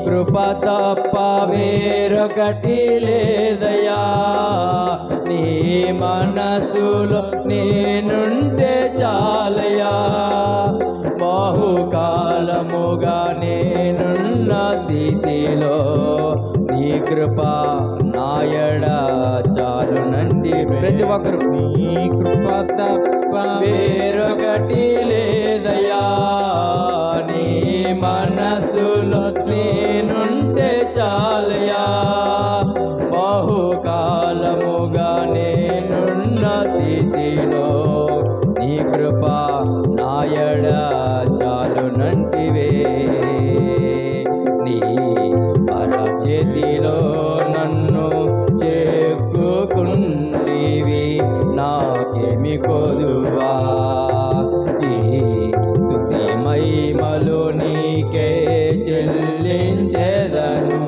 కృప తప్ప వేరొకటి లేదయ్యా. నీ మనసులో నేనుంటే చాలయ్యా. బహుకాలముగా నేనున్న స్థితిలో నీ కృప నాయడ చాలునండి. ప్రతి ఒక్కరు నీ కృప తప్ప వేరొకటి లేదయ్యా. నీ మనసులో నేనుంటే చాలయ్యా. బహుకాలముగా నేనున్న స్థితిలో నీ కృప నాయడ చాలునంటివే. నీ అరచేతిలో నన్ను చెక్కుకుంటివి, నాకేమి కొదువా. ఈ స్తుతి మహిమలు నీకే చెల్లించెదను.